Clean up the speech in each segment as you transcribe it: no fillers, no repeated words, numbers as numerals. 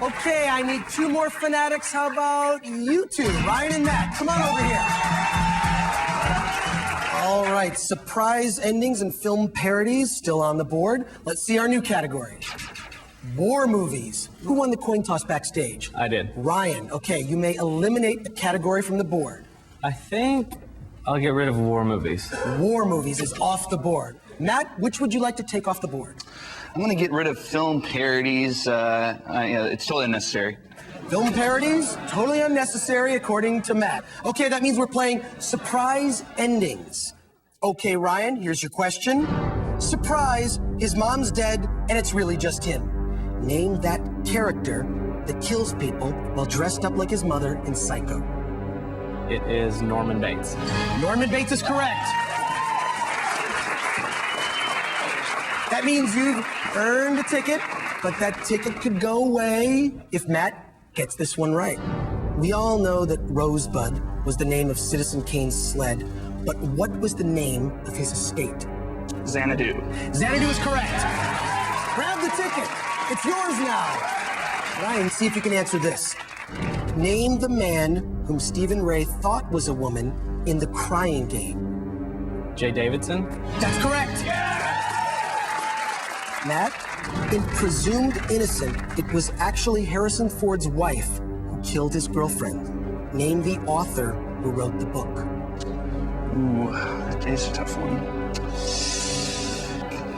Okay, I need two more fanatics. How about you two, Ryan and Matt? Come on over here. All right, surprise endings and film parodies still on the board. Let's see our new category. War movies. Who won the coin toss backstage? I did. Ryan. Okay, you may eliminate a category from the board. I think I'll get rid of war movies. War movies is off the board. Matt, which would you like to take off the board? I'm gonna get rid of film parodies. It's totally unnecessary. Film parodies? Totally unnecessary, according to Matt. Okay, that means we're playing surprise endings. Okay, Ryan, here's your question. Surprise, his mom's dead, and it's really just him. Name that character that kills people while dressed up like his mother in Psycho. It is Norman Bates. Norman Bates is correct. That means you've earned a ticket, but that ticket could go away if Matt gets this one right. We all know that Rosebud was the name of Citizen Kane's sled, but what was the name of his estate? Xanadu. Xanadu is correct. Grab the ticket. It's yours now. Ryan, see if you can answer this. Name the man whom Stephen Ray thought was a woman in The Crying Game. Jay Davidson? That's correct. Matt, in Presumed Innocent, it was actually Harrison Ford's wife who killed his girlfriend. Name the author who wrote the book. Ooh, that is a tough one.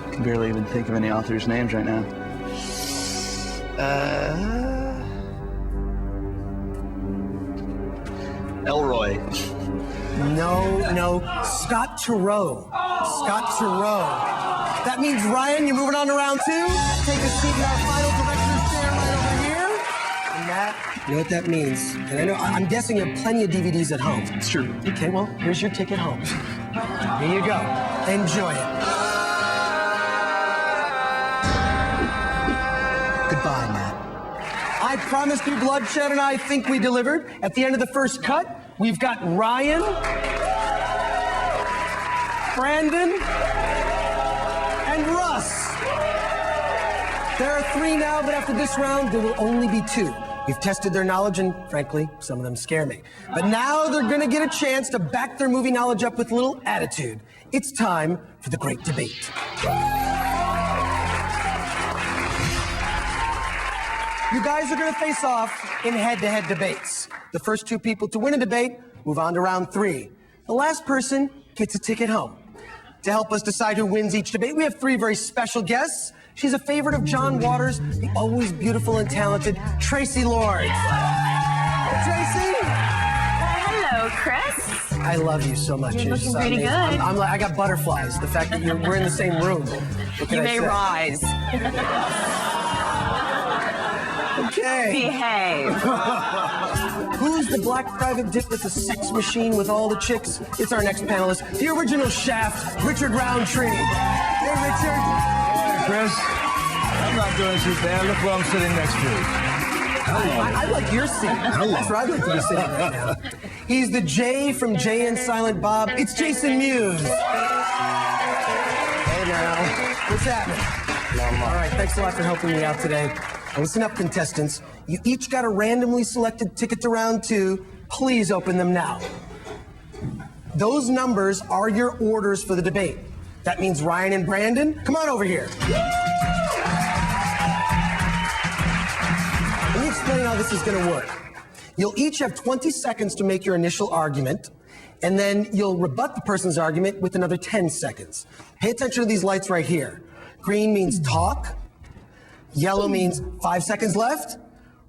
I can barely even think of any authors' names right now. Elroy. No. Scott Turow. Scott Turow. That means, Ryan, you're moving on to round two. Take a seat in our final director's chair right over here. And Matt, you know what that means. And I'm guessing you have plenty of DVDs at home. It's true. Okay, well, here's your ticket home. Here you go. Enjoy it. Goodbye, Matt. I promised you bloodshed, and I think we delivered. At the end of the first cut, we've got Ryan, Brandon, and Russ. There are three now, but after this round, there will only be two. We've tested their knowledge, and frankly, some of them scare me. But now they're gonna get a chance to back their movie knowledge up with a little attitude. It's time for the great debate. You guys are gonna face off in head-to-head debates. The first two people to win a debate move on to round three. The last person gets a ticket home. To help us decide who wins each debate, we have three very special guests. She's a favorite of John Waters, the always beautiful and talented Tracy Lords. Tracy? Hello, Chris. I love you so much. You're looking pretty good. I got butterflies. The fact that we're in the same room. You may rise. Okay. Behave. Who's the black private dick with the sex machine with all the chicks? It's our next panelist, the original Shaft, Richard Roundtree. Hey, Richard. Hey, Chris. I'm not doing too bad. Look where I'm sitting next to you. I like your seat. That's where I'd like to be sitting right now. He's the Jay from Jay and Silent Bob. It's Jason Mewes. Hey now. What's happening? All right, thanks a lot for helping me out today. Now listen up, contestants. You each got a randomly selected ticket to round two. Please open them now. Those numbers are your orders for the debate. That means Ryan and Brandon, come on over here. Let me explain how this is going to work. You'll each have 20 seconds to make your initial argument, and then you'll rebut the person's argument with another 10 seconds. Pay attention to these lights right here. Green means talk. Yellow means 5 seconds left.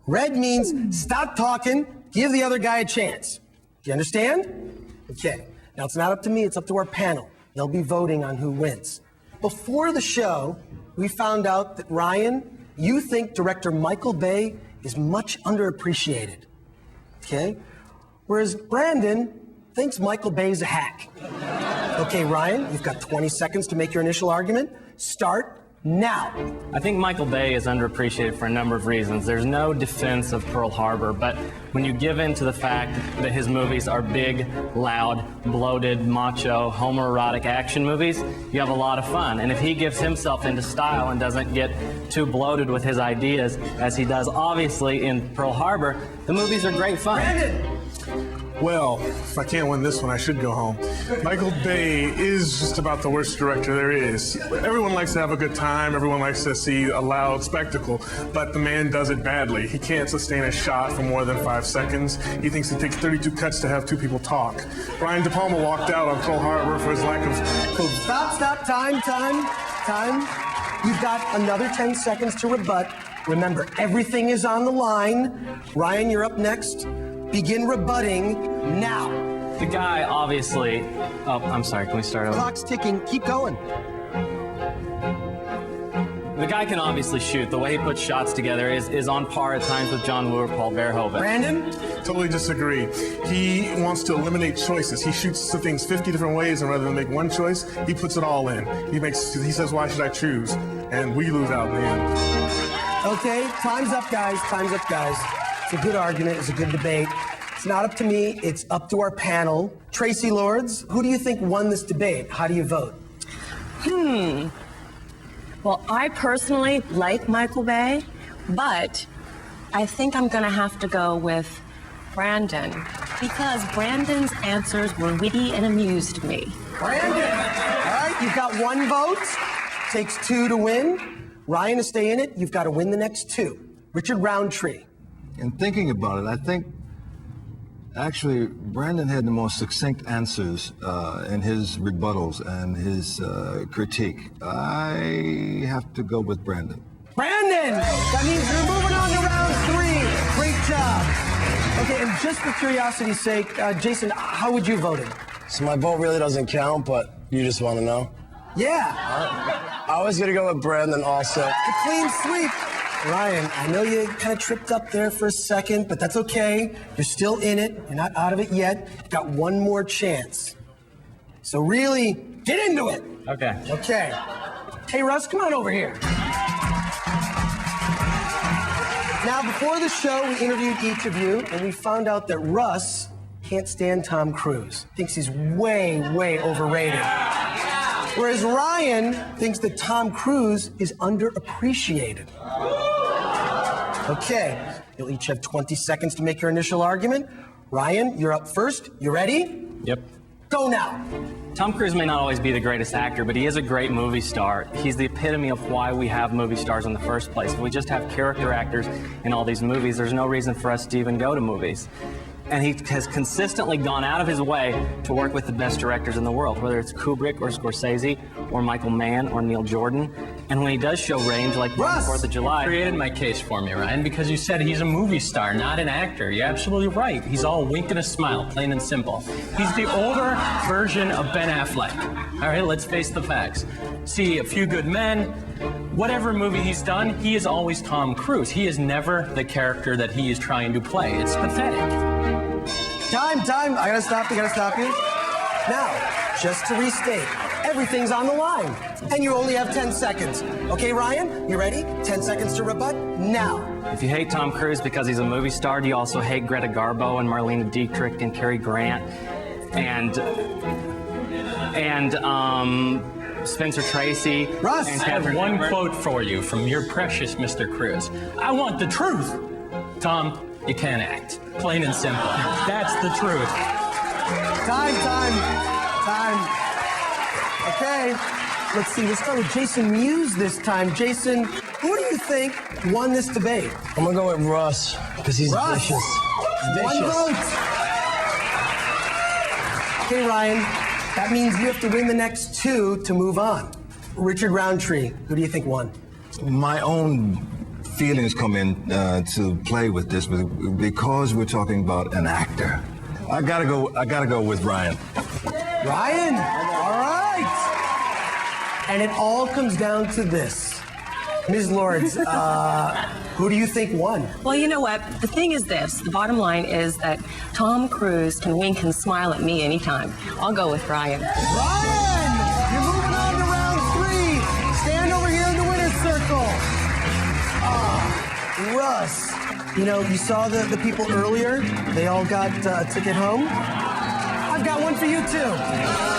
Red means stop talking, give the other guy a chance. Do you understand? Okay. Now it's not up to me, it's up to our panel. They'll be voting on who wins. Before the show, we found out that Ryan, you think director Michael Bay is much underappreciated. Okay? Whereas Brandon thinks Michael Bay is a hack. Okay, Ryan, you've got 20 seconds to make your initial argument. Start now. I think Michael Bay is underappreciated for a number of reasons. There's no defense of Pearl Harbor, but when you give in to the fact that his movies are big, loud, bloated, macho, homoerotic action movies, you have a lot of fun. And if he gives himself into style and doesn't get too bloated with his ideas, as he does obviously in Pearl Harbor, the movies are great fun. Brandon! Well, if I can't win this one, I should go home. Michael Bay is just about the worst director there is. Everyone likes to have a good time. Everyone likes to see a loud spectacle, but the man does it badly. He can't sustain a shot for more than 5 seconds. He thinks it takes 32 cuts to have 2 people talk. Brian De Palma walked out on Pearl Harbor for his lack of... Stop, time. You've got another 10 seconds to rebut. Remember, everything is on the line. Ryan, you're up next. Begin rebutting now. The guy obviously... Oh, I'm sorry, can we start over? Clock's ticking. Keep going. The guy can obviously shoot. The way he puts shots together is on par at times with John Woo or Paul Verhoeven. Brandon? Totally disagree. He wants to eliminate choices. He shoots things 50 different ways, and rather than make one choice, he puts it all in. He says, why should I choose? And we lose out in the end. Okay, time's up, guys. It's a good argument. It's a good debate. It's not up to me. It's up to our panel. Tracy Lords, who do you think won this debate? How do you vote? Well, I personally like Michael Bay, but I think I'm going to have to go with Brandon because Brandon's answers were witty and amused me. Brandon! All right, you've got 1 vote. Takes 2 to win. Ryan, to stay in it, you've got to win the next 2. Richard Roundtree. In thinking about it, I think actually Brandon had the most succinct answers in his rebuttals and his critique. I have to go with Brandon. Brandon! That means you're moving on to round 3. Great job. Okay, and just for curiosity's sake, Jason, how would you vote it? So my vote really doesn't count, but you just want to know? Yeah. I was going to go with Brandon also. A clean sweep. Ryan, I know you kind of tripped up there for a second, but that's okay. You're still in it. You're not out of it yet. You've got 1 more chance. So really, get into it. Okay. Okay. Hey, Russ, come on over here. Now, before the show, we interviewed each of you, and we found out that Russ can't stand Tom Cruise. Thinks he's way, way overrated. Whereas Ryan thinks that Tom Cruise is underappreciated. Okay, you'll each have 20 seconds to make your initial argument. Ryan, you're up first. You ready? Yep. Go now. Tom Cruise may not always be the greatest actor, but he is a great movie star. He's the epitome of why we have movie stars in the first place. If we just have character actors in all these movies, there's no reason for us to even go to movies. And he has consistently gone out of his way to work with the best directors in the world, whether it's Kubrick or Scorsese or Michael Mann or Neil Jordan. And when he does show range, like Russ! 4th of July... Created my case for me, Ryan, because you said he's a movie star, not an actor. You're absolutely right. He's all wink and a smile, plain and simple. He's the older version of Ben Affleck. All right, let's face the facts. See A Few Good Men, whatever movie he's done, he is always Tom Cruise. He is never the character that he is trying to play. It's pathetic. Time. I gotta stop you. Now, just to restate, everything's on the line. And you only have 10 seconds. Okay, Ryan, you ready? 10 seconds to rebut now. If you hate Tom Cruise because he's a movie star, do you also hate Greta Garbo and Marlene Dietrich and Cary Grant and Spencer Tracy? Russ! and I have Catherine one Hepburn? quote for you from your precious Mr. Cruise. I want the truth. Tom, you can't act. Plain and simple. That's the truth. Time. Okay, let's see. Let's start with Jason Mewes this time. Jason, who do you think won this debate? I'm going to go with Russ because he's Russ! vicious. He's 1 vicious. vote. Okay, Ryan, that means you have to win the next 2 to move on. Richard Roundtree, who do you think won? My own feelings come in to play with this, but because we're talking about an actor, I gotta go with Ryan. Ryan, all right. And it all comes down to this. Ms. Lords, who do you think won? Well, you know what? The thing is this. The bottom line is that Tom Cruise can wink and smile at me anytime. I'll go with Ryan. Ryan, you're moving on to round 3. Stand over here in the Russ, you know, you saw the people earlier. They all got a ticket home. I've got one for you too.